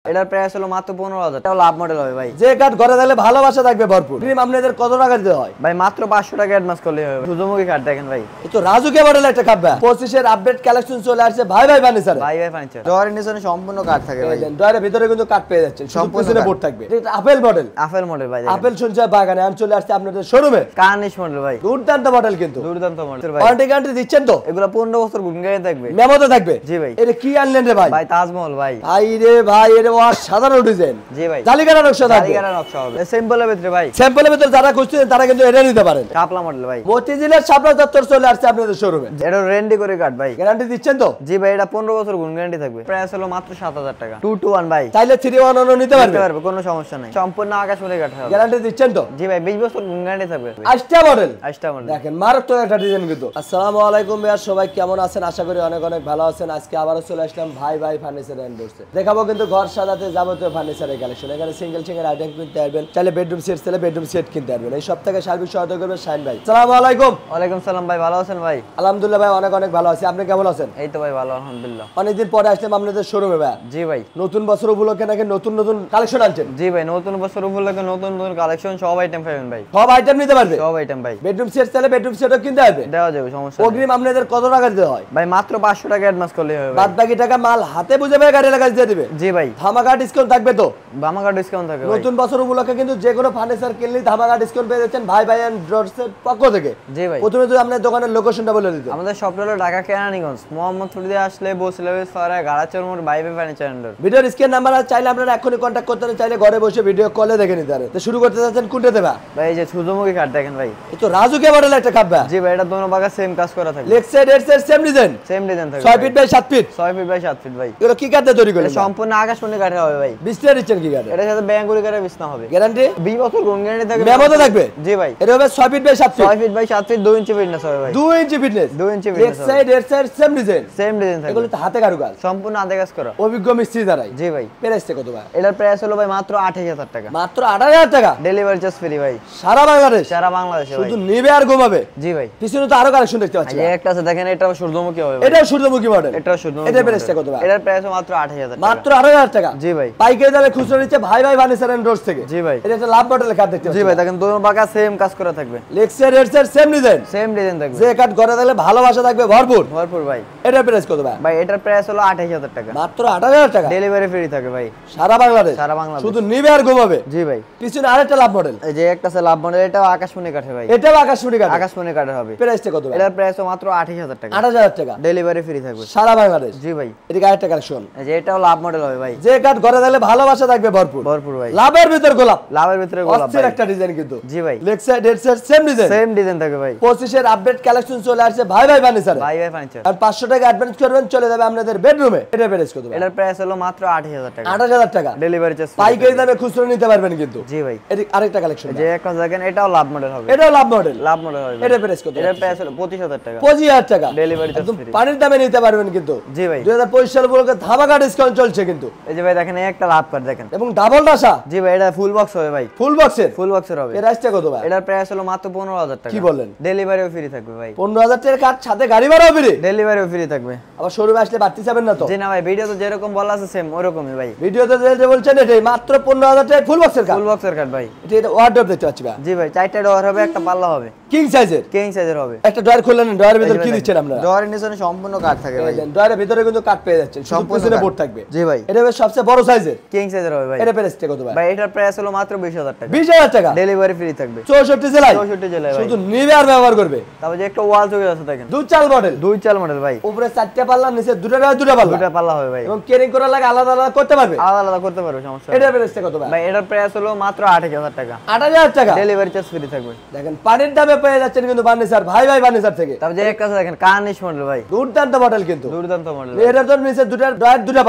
এটার প্রাইস হলো মাত্র 15000 টাকা। লাভ মডেল হবে ভাই। যে কাঠ ঘরে দিলে ভালোবাসা থাকবে ভরপুর। প্রিমিয়াম আপনাদের কত টাকা দিতে হয় ভাই? মাত্র 500 টাকা অ্যাডভান্স করলে হবে। সূর্যমুখী কাঠ দেখেন ভাই, এই তো রাজুকে মডেল একটা কাঠ ভাই। 25 এর আপডেট কালেকশন চলে আসছে ভাই ভাই ফার্নিচারে। ভাই ভাই ফার্নিচার ডোরের নিচে সম্পূর্ণ কাঠ থাকে ভাই। ডোরের ভিতরে কিন্তু কাঠ পেয়ে যাচ্ছেন, সম্পূর্ণ বোর্ড থাকবে। এটা আপেল মডেল। আপেল মডেল ভাই। আপেল শুনছে বাগানে আম চলে আসছে আপনাদের শোরুমে। কার্নিশ মডেল ভাই, দুর্দান্ত মডেল কিন্তু দুর্দান্ত মডেল ভাই। ওয়ারেন্টি গ্যারান্টি দিচ্ছেন তো? এগুলো 15 বছর গ্যারান্টি থাকবে, মেমোতে থাকবে। জি ভাই। এটা কি আনলেন রে ভাই? ভাই তাজমহল ভাই। ভাই রে ভাই, এর অসাধারণ ডিজাইন। জি ভাই। জালিকাটা নকশা থাকবে। জালিকাটা নকশা হবে। সিম্পলের ভিতরে ভাই, স্যাম্পলের ভিতরে যারা খুঁজছেন তারা কিন্তু এটা নিতে পারেন। কাপলা মডেল ভাই। মতিঝিলের শাপলা চত্বর চলে আসছে আপনাদের শোরুমে। এটা রেন্ডি করে কাট ভাই। গ্যারান্টি দিচ্ছেন তো? জি ভাই। এটা 15 বছর গ্যারান্টি থাকবে। প্রাইস হলো মাত্র 7000 টাকা। 221 ভাই। চাইলে 311 নিতে পারবে, কোনো সমস্যা নাই। সম্পূর্ণ আকাশমণি কাঠ হবে। গ্যারান্টি দিচ্ছেন তো? জি ভাই। 20 বছর গ্যারান্টি থাকবে। আষ্টা মডেল। আষ্টা মডেল দেখেন মারাত্মক একটা ডিজাইন কিন্তু। আসসালামু আলাইকুম ভাইয়া, সবাই কেমন আছেন? আশা করি অনেক অনেক ভালো আছেন। আজকে আবারো চলে আসলাম ভাই ভাই ফার্নিচার এন্ডোর্সে। দেখাবো কিন্তু ঘর সাজাতে যাবতীয় ফার্নিচারের কালেকশন। এখানে সিঙ্গেল সিঙ্গেল আইটেম কিনতে পারবেন, চাইলে বেডরুম সেট চাইলে বেডরুম সেট কিনতে পারবেন। এই সপ্তাহে সার্বিক সহায়তা করবে শাইন ভাই। আসসালামু আলাইকুম। ওয়ালাইকুম সালাম ভাই। ভালো আছেন ভাই? আলহামদুলিল্লাহ ভাই, অনেক অনেক ভালো আছি। আপনি কেমন আছেন? এই তো ভাই ভালো আলহামদুলিল্লাহ। অনেকদিন পরে আসলাম আপনাদের শোরুমে ভাই। জি ভাই। নতুন বছর উপলক্ষে নাকি নতুন নতুন কালেকশন আনছেন? জি ভাই। নতুন বছর উপলক্ষে নতুন নতুন কালেকশন, সব আইটেম পাবেন ভাই। সব আইটেম নিতে পারবে? সব আইটেম ভাই। বেডরুম সেট চাইলে বেডরুম সেটও কিনতে পারবে, দেওয়া যাবে, সমস্যা নেই। অগ্রিম আপনাদের কত টাকা দিতে হয় ভাই? মাত্র 500 টাকা অ্যাডভান্স করলে হবে। বাদ বাকি টাকা মাল হাতে বুঝে পেয়ে গাড়ি লাগা দিয়ে দিবে। জি ভাই। ধামাকা ডিসকাউন্ট থাকবে তো? ধামাকা ডিসকাউন্ট থাকবে ভাই। নতুন বছর উপলক্ষে কিন্তু যে কোনো ফার্নিচার কিনলেই ধামাকা ডিসকাউন্ট পেয়ে যাচ্ছেন ভাই ভাই এন্ড ডটসের পক্ষ থেকে। জি ভাই। প্রথমে তো আপনার দোকানের লোকেশনটা বলে দিতে। আমাদের শপটা হলো ঢাকা কেরানীগঞ্জ, মোহাম্মদপুর দিয়ে আসলে বসিলাবেস ফারা গাড়াচর মোড়, ভাই ভাই ফার্নিচার এন্ডোর। ভিডিওর স্ক্রিন নাম্বার আছে, চাইলে আপনারা এখনই কন্টাক্ট করতে পারেন, চাইলে ঘরে বসে ভিডিও কলে দেখে নিতে পারেন। তো শুরু করতে যাচ্ছেন কোনটা দেবা ভাই? এই যে সূর্যমুখী কাঠ দেখেন ভাই, এই তো রাজুকে মডেল একটা কাঠ ভাই। জি ভাই। এটা দোনো ভাগে সেম কাজ করা থাকে। Leg side head side same design, same design থাকে। 6 feet by 7 feet. 6 feet by 7 feet ভাই। এগুলো কি কাঠে তৈরি করলেন? সম্পূর্ণ আকাশমণি কাঠের হবে ভাই। বিস্তার দিচ্ছেন কি কাঠে? এটার সাথে ব্যাঙ্গুরি কাঠের বিছনা হবে। গ্যারান্টি 20 বছর গ্যারান্টি থাকবে। মেমোতে থাকবে। জি ভাই। এটা হবে 6 feet by 7 feet. 6 feet by 7 feet, 2 inch fitness হবে ভাই। 2 inch fitness, 2 inch leg fitness. Side head side same design, same design থাকে। এগুলো তো হাতে কারুকাজ, সম্পূর্ণ হাতে কাজ করা, অভিজ্ঞ মিস্ত্রি দ্বারাই। জি ভাই। প্রাইসটা কত ভাই? এটার প্রাইস হলো ভাই মাত্র 28000 টাকা। মাত্র 8000 টাকা। ডেলিভারি চার্জ ফ্রি ভাই, সারা বাংলাদেশ। সারা বাংলাদেশে ভাই। শুধু নিবে আর ঘুমাবে। জি ভাই। পিছনে তো আরো কালেকশন দেখতে পাচ্ছি। এই একটা আছে দেখেন, এটা সূর্যমুখী হবে। এটাও সূর্যমুখী মডেল। এটাও সূর্যমুখী। এটার প্রাইসটা কত ভাই? এটার প্রাইস মাত্র 28000 টাকা। মাত্র 8000 টাকা। জি ভাই। পাইকারি দামে খুচরা নিচ্ছে ভাই ভাই ফার্নিচার এন্ড ডটস থেকে। জি ভাই। এটা একটা লাভ মডেলের কাঠ দেখতে পাচ্ছি। জি ভাই। দেখেন দোনো ভাগে সেম কাজ করা থাকবে। Leg side head side same design, same design থাকবে। যে কাঠ ঘরে দিলে ভালোবাসা থাকবে ভরপুর। ভরপুর ভাই। এটার প্রাইস কত ভাই? ভাই এটার প্রাইস হলো 28000 টাকা। মাত্র 8000 টাকা। ডেলিভারি ফ্রি থাকে ভাই, সারা বাংলাদেশ। সারা বাংলাদেশ। শুধু নিবে আর ঘুমাবে। জি ভাই। পিছনে আরেকটা লাভ মডেল। এই যে একটা আছে লাভ মডেল, এটাও আকাশমণি কাঠের ভাই। এটাও আকাশমণি কাঠ। আকাশমণি কাঠের হবে। প্রাইসটা কত ভাই? এটার প্রাইস মাত্র 28000 টাকা। 8000 টাকা। ডেলিভারি ফ্রি থাকবে, সারা বাংলাদেশ। জি ভাই। এদিকে আরেকটা কালেকশন। এই যে এটাও লাভ মডেল হবে ভাই। যে কাঠ ঘরে দিলে ভালোবাসা থাকবে ভরপুর। ভরপুর ভাই। লাভের ভিতর গোলাপ। লাভের ভিতরে গোলাপ অস্থির ভাই। একটা ডিজাইন কিন্তু। জি ভাই। Leg side head side same design, same design থাকে ভাই। 25 এর আপডেট কালেকশন চলে আসছে ভাই ভাই ফার্নিচারে। ভাই ভাই ফার্নিচার। আর 500 টাকা অ্যাডভান্স করবেন, চলে যাবে আপনাদের বেডরুমে। এটা প্রাইস কত ভাই? এটার প্রাইস হলো মাত্র 28000 টাকা। 8000 টাকা। ডেলিভারি চার্জ পাইকারি দামে খুচরা নিতে পারবেন কিন্তু। জি ভাই। এদিকে আরেকটা কালেকশন। যে একটা দেখেন, এটাও লাভ মডেল হবে। এটাও লাভ মডেল। লাভ মডেল হবে। এটা প্রাইস কত? এটার প্রাইস হলো 25000 টাকা। 25000 টাকা। ডেলিভারি চার্জ একদম ফ্রি। পানির দামে নিতে পারবেন কিন্তু। জি ভাই। 2025 সাল উপলক্ষে ধামাকা ডিসকাউন্ট চলছে কিন্তু। এই যে ভাই দেখেন, এই একটা লাভ কার্ড দেখেন, এবং ডাবল ডাসা। জি ভাই। এটা ফুল বক্স হবে ভাই। ফুল বক্সের। ফুল বক্সের হবে। প্রাইসটা কত ভাই? এটার প্রাইস হলো মাত্র 15000 টাকা। কি বলেন? ডেলিভারিও ফ্রি থাকবে ভাই। 15000 টাকার কাঠ, সাথে গাড়ি ভাড়াও ফ্রি। ডেলিভারিও ফ্রি থাকবে। আবার শোরুমে আসলে বাড়তি যাবেন না তো? জি না ভাই, ভিডিওতে যেরকম বলা আছে সেম ওরকমই ভাই। ভিডিওতে যে বলছেন এটাই মাত্র 15000 টাকা ফুল বক্সের কাঠ। ফুল বক্সের কার্ড ভাই। এটা ওয়ার্ডরোব দেখতে পাচ্ছি ভাই। জি ভাই। 4টা ডোর হবে, একটা পাল্লা হবে, কিং সাইজের। কিং সাইজের হবে। একটা ড্রয়ার খুললেন, ড্রয়ারের ভিতর কি দিচ্ছেন আপনারা? ডোরের নিচে সম্পূর্ণ কাঠ থাকে ভাই। ড্রয়ারের ভিতরে কিন্তু কাঠ পেয়ে যাচ্ছেন, সম্পূর্ণ সম্পূর্ণ বোর্ড থাকবে। জি ভাই। এটা হবে সবচেয়ে বড় সাইজের, কিং সাইজের হবে ভাই। এটা প্রাইসটা কত ভাই? ভাই এটার প্রাইস হলো মাত্র 20000 টাকা। 20000 টাকা। ডেলিভারি ফ্রি থাকবে 64 জেলায়। 64 জেলায় ভাই। শুধু নিবে আর ব্যবহার করবে। তারপর যে একটা ওয়াল চৌকি আছে দেখেন, দুই চাল মডেল। দুই চাল মডেল ভাই। উপরে 4টা পাল্লা, নিচে দুটো পাল্লা। দুটা পাল্লা হবে ভাই। এবং কেরিং করার লাগে আলাদা আলাদা করতে পারবে, আলাদা আলাদা করতে পারবে, সমস্যা এটা প্রাইসটা কত ভাই? ভাই এটার প্রাইস হলো মাত্র 28000 টাকা। 8000 টাকা। ডেলিভারি চার্জ ফ্রি থাকবে। দেখেন পানির দামে পেয়ে যাচ্ছেন কিন্তু ফার্নিচার ভাই ভাই ফার্নিচার থেকে। তারপর যে একটা আছে দেখেন, কার্নিশ মডেল ভাই। দুর্দান্ত মডেল কিন্তু। দুর্দান্ত মডেল। এটার তো নিচে দুটো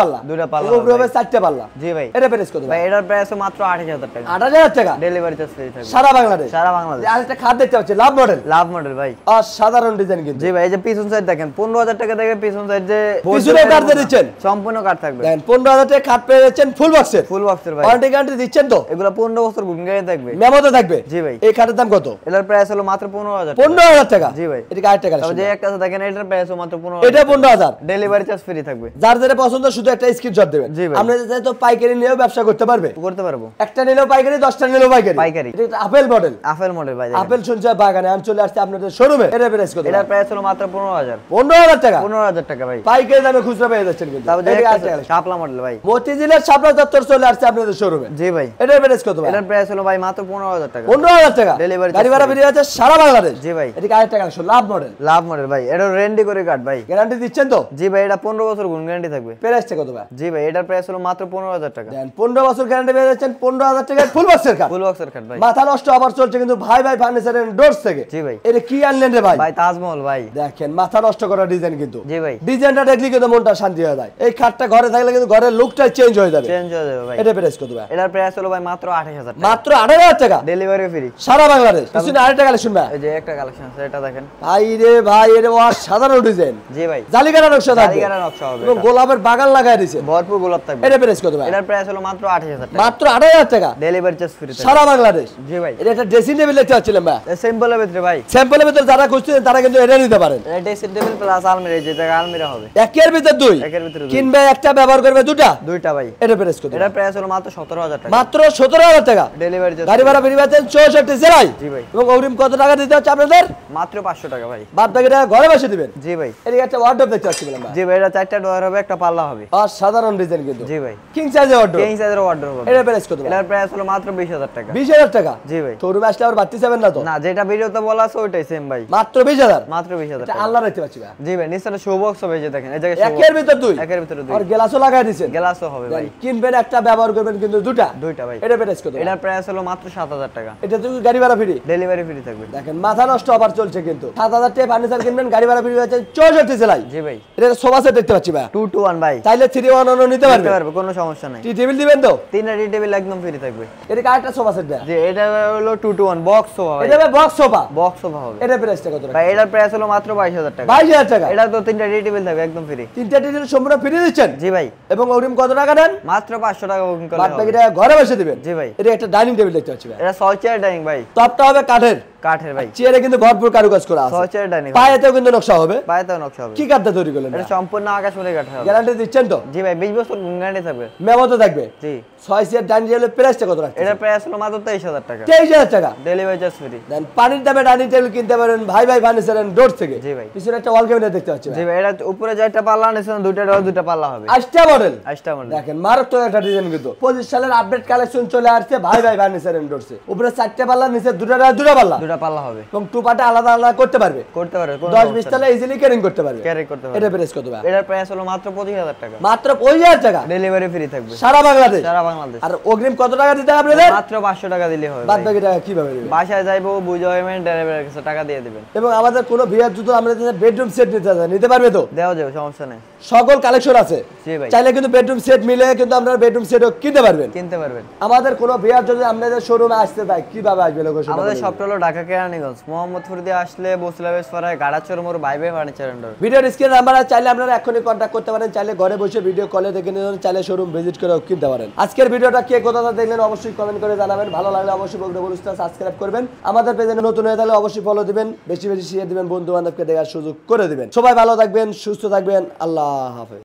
পাল্লা। দুটা পাল্লা উপরে হবে 4টা পাল্লা। জি ভাই। এটা প্রাইস কত ভাই? ভাই এটার প্রাইস মাত্র 28000 টাকা। 8000 টাকা। ডেলিভারি চার্জ ফ্রি থাকবে সারা বাংলাদেশ। সারা বাংলাদেশ। আরেকটা খাট দেখতে পাচ্ছি, লাভ মডেল। লাভ মডেল ভাই। অসাধারণ ডিজাইন কিন্তু। জি ভাই। এই যে পিছন সাইড দেখেন, 15000 টাকা থেকে পিছন সাইড যে পিছনে কাঠ দিয়ে দিচ্ছেন, সম্পূর্ণ কাঠ থাকবে। দেখেন 15000 টাকা খাট পেয়ে যাচ্ছেন ফুল বক্সের। ফুল বক্সের ভাই। ওয়ারেন্টি গ্যারান্টি দিচ্ছেন তো? এগুলো 15 বছর গ্যারান্টি থাকবে। মেমোতে থাকবে। জি ভাই। এই খাটের দাম কত? এটার প্রাইস হলো মাত্র মাত্র 15000 15000 টাকা জি ভাই এটা আরেকটা তবে কালেকশন যে একটা আছে দেখেন এটার প্রাইসও মাত্র 15000 এটা 15000 ডেলিভারি চার্জ ফ্রি থাকবে যার যেটা পছন্দ শুধু একটা স্ক্রিনশট দিবেন জি ভাই আপনি তো পাইকারি নিয়েও ব্যবসা করতে পারবে করতে পারবো একটা নিলেও পাইকারি 10টা নিলেও পাইকারি পাইকারি এটা আপেল মডেল আপেল মডেল ভাই আপেল শুনছে বাগানে আন চলে আসছে আপনাদের শোরুমে এটা প্রাইস কত এটার প্রাইস হলো মাত্র 15000 15000 টাকা 15000 টাকা ভাই পাইকারি দামে খুচরা পেয়ে যাচ্ছেন কিন্তু তবে যে এটা একটা আরেকটা কালেকশন শাপলা মডেল ভাই মতিঝিলের শাপলা চত্বর চলে আসছে আপনাদের শোরুমে জি ভাই এটার প্রাইস কত ভাই এটার প্রাইস হলো ভাই মাত্র 15000 টাকা 15000 টাকা ডেলিভারি গাড়ি ভাড়া বেরিয়ে আছে সারা বাংলাদেশ জি ভাই এটা আরেকটা কালেকশন লাভ মডেল লাভ মডেল ভাই এটা রেন্ডি করে কাট ভাই গ্যারান্টি দিচ্ছেন তো জি ভাই এটা 15 বছর গুণ গ্যারান্টি থাকবে প্রাইসটা কত ভাই জি ভাই এটার প্রাইস হলো মাত্র 15000 টাকা দেন 15 বছর গ্যারান্টি পেয়ে যাচ্ছেন 15000 টাকা ফুল বক্সের কাট ফুল বক্সের কাট ভাই মাথা নষ্ট আবার চলছে কিন্তু ভাই ভাই ফার্নিচার এন্ড ডোরস থেকে জি ভাই এটা কি আনলেন রে ভাই ভাই তাজমহল ভাই দেখেন মাথা নষ্ট করা ডিজাইন কিন্তু জি ভাই ডিজাইনটা দেখলে কিন্তু মনটা শান্তি হয়ে যায় এই খাটটা ঘরে থাকলে কিন্তু ঘরের লুকটা চেঞ্জ হয়ে যাবে চেঞ্জ হয়ে যাবে ভাই এটা প্রাইস কত ভাই এটার প্রাইস হলো ভাই মাত্র 28000 টাকা মাত্র 28000 টাকা ডেলিভারি ফ্রি সারা বাংলাদেশ কিছু না আরেকটা কালেকশন ভাই এই যে একটা কালেকশন আছে এটা দেখেন ভাই রে ভাই এর সাধারণ ডিজাইন জি ভাই জালিকাটা নকশা থাকবে জালিকাটা নকশা হবে এবং গোলাপের বাগান লাগায় দিয়েছে ভরপুর গোলাপ থাকবে এটা প্রাইস কত ভাই এটার প্রাইস হলো মাত্র 28000 টাকা মাত্র 28000 টাকা ডেলিভারি চার্জ ফ্রি থাকবে সারা বাংলাদেশ জি ভাই এটা একটা ড্রেসিং টেবিল দেখতে পাচ্ছিলাম ভাই সিম্পলের ভিতরে ভাই স্যাম্পলের ভিতর যারা খুঁজছেন তারা কিন্তু এটা নিতে পারেন এটা ড্রেসিং টেবিল প্লাস আলমিরা যে জায়গা আলমিরা হবে একের ভিতর দুই একের ভিতরে দুই। কিনবে একটা ব্যবহার করবে দুটা দুইটা ভাই এটা প্রাইস কত এটার প্রাইস হলো মাত্র 17000 টাকা মাত্র 17000 টাকা ডেলিভারি চার্জ গাড়ি ভাড়া বেরিয়ে পাচ্ছেন 64 জেলায় জি ভাই এবং অগ্রিম কত টাকা দিতে হচ্ছে আপনাদের মাত্র 500 টাকা ভাই বাদ বাকি টাকা ঘরে বসে দিবেন জি ভাই এদিকে একটা ওয়ার্ডরোব দেখতে পাচ্ছিলাম ভাই জি ভাই এটা চারটা ডোর হবে একটা পাল্লা হবে আর সাধারণ ডিজাইন কিন্তু জি ভাই কিং সাইজের ওয়ার্ডরোব কিং সাইজের ওয়ার্ডরোব হবে এটা প্রাইস কত ভাই এটার প্রাইস হলো মাত্র 20000 টাকা 20000 টাকা জি ভাই শোরুমে আসলে আর বাড়তি যাবেন না তো না যেটা ভিডিওতে বলা আছে ওইটাই সেম ভাই মাত্র 20000 মাত্র 20000 এটা টাকা আল্লাহ দেখতে পাচ্ছি ভাই জি ভাই নিচে শো বক্স হবে এই যে দেখেন এই জায়গায় একের ভিতর দুই একের ভিতরে দুই আর গ্লাসও লাগাই দিয়েছেন গ্লাসও হবে ভাই কিনবেন একটা ব্যবহার করবেন কিন্তু দুটা দুইটা ভাই এটা প্রাইস কত এটার প্রাইস হলো মাত্র 7000 টাকা এটা তো গাড়ি ভাড়া ফ্রি ডেলিভারি ফ্রি থাকবে দেখেন মাথা নষ্ট আবার চলছে কিন্তু 7000 টাকা ফার্নিচার কিনবেন গাড়ি ভাড়া ফ্রি হচ্ছে 64 জেলায় জি ভাই এটা সোফা সেট দেখতে পাচ্ছি ভাই 2 to 1 ভাই চাইলে 3-1 নিতে নিতে পারবে পারবে কোনো সমস্যা নাই টি টেবিল দিবেন তো তিনটা টি টেবিল একদম ফ্রি থাকবে এটা কারেক্টটা সোফা সেট ভাই যে এটা হলো 2 to 1 বক্স সোফা ভাই এটা ভাই বক্স সোফা বক্স সোফা হবে এটা প্রাইসটা কত ভাই এটার প্রাইস হলো মাত্র 22000 টাকা 22000 টাকা এটা তো তিনটা টি টেবিল থাকবে একদম ফ্রি তিনটা টেবিল সম্পূর্ণ ফ্রি দিচ্ছেন জি ভাই এবং অগ্রিম কত টাকা দেন মাত্র 500 টাকা বুকিং করলে বাদ বাকি হবে টাকা ঘরে বসে দিবেন জি ভাই এটা একটা ডাইনিং টেবিল দেখতে পাচ্ছি ভাই এটা সল চেয়ার ডাইনিং ভাই টপটা হবে কাঠের কাঠের ভাই চেয়ারে কিন্তু ভরপুর কারুকাজ করা আছে সল চেয়ার ডাইনিং পায়েতেও কিন্তু নকশা হবে পায়েতেও নকশা হবে কি কাঠটা তৈরি করলেন এটা সম্পূর্ণ আকাশমণি কাঠ হবে গ্যারান্টি দিচ্ছেন তো জি ভাই 20 বছর গ্যারান্টি থাকবে মেমো থাকবে জি 6 চেয়ার ডাইনিং টেবিলের প্রাইসটা কত রাখছেন এটার প্রাইস হলো মাত্র 23000 টাকা 23000 টাকা ডেলিভারি চার্জ ফ্রি দেন পানির দামে ডাইনিং টেবিল কিনতে পারেন ভাই ভাই ফার্নিচার এন্ড ডোর থেকে জি ভাই পিছনে একটা ওয়াল ক্যাবিনেট দেখতে পাচ্ছি জি ভাই এটা উপরে যেটা পাল্লা নিছেন দুইটা ডোর দুইটা পাল্লা হবে আইস্টা মডেল আইস্টা মডেল দেখেন মারাত্মক একটা ডিজাইন কিন্তু 25 সালের আপডেট কালেকশন চলে আসছে ভাই ভাই ফার্নিচার এন্ড ডোরসে উপরে চারটি পাল্লা নিচে দুটা পাল্লা দুইটা পাল্লা হবে এবং টুপাটা আলাদা আলাদা করতে পারবে করতে পারবে 10-20 তলা ইজিলি ক্যারিং করতে পারবে ক্যারি করতে পারবে এটা প্রাইস কত ভাই এটার প্রাইস হলো মাত্র 25000 টাকা মাত্র 25000 টাকা ডেলিভারি ফ্রি থাকবে সারা বাংলাদেশ সারা বাংলাদেশ আর অগ্রিম কত টাকা দিতে হবে আপনাদের মাত্র 500 টাকা দিলে হবে বাদ ভাই। বাকি টাকা কিভাবে দিবেন বাসায় যাইবো বুঝে হইবেন ড্রাইভারের কাছে টাকা দিয়ে দিবেন এবং আমাদের কোনো বিয়ার জুতো আমরা বেডরুম সেট নিতে পারবে তো দেওয়া যাবে সমস্যা নেই সকল কালেকশন আছে জি ভাই চাইলে কিন্তু বেডরুম সেট মিলে কিন্তু আপনারা বেডরুম সেটও কিনতে পারবেন কিনতে পারবেন আমাদের কোনো বিয়ার যদি আপনাদের শোরুমে আসতে চায় কিভাবে আসবে লোকেশন আমাদের সবটা হলো ঢাকা কেরানীগঞ্জ মোহাম্মদপুর দিয়ে আসলে বসিলাবেশ পাড়ায় গাড়াচর মোড় বাইবে ফার্নিচার এন্ডর ভিডিওর স্ক্রিন নাম্বার চাইলে আপনারা এখনই কন্ট্যাক্ট করতে পারেন চাইলে ঘরে বসে ভিডিও কলে দেখে নিতে পারেন চাইলে শোরুম ভিজিট করে কিনতে পারেন আজকের ভিডিওটা কে কোথাটা দেখলেন অবশ্যই কমেন্ট করে জানাবেন ভালো লাগলে অবশ্যই বগড়া বলুস্তা সাবস্ক্রাইব করবেন আমাদের পেজে নতুন হয়ে থাকলে অবশ্যই ফলো দিবেন বেশি বেশি শেয়ার দিবেন বন্ধু বান্ধবকে দেখার সুযোগ করে দিবেন সবাই ভালো থাকবেন সুস্থ থাকবেন আল্লাহ হাফেজ।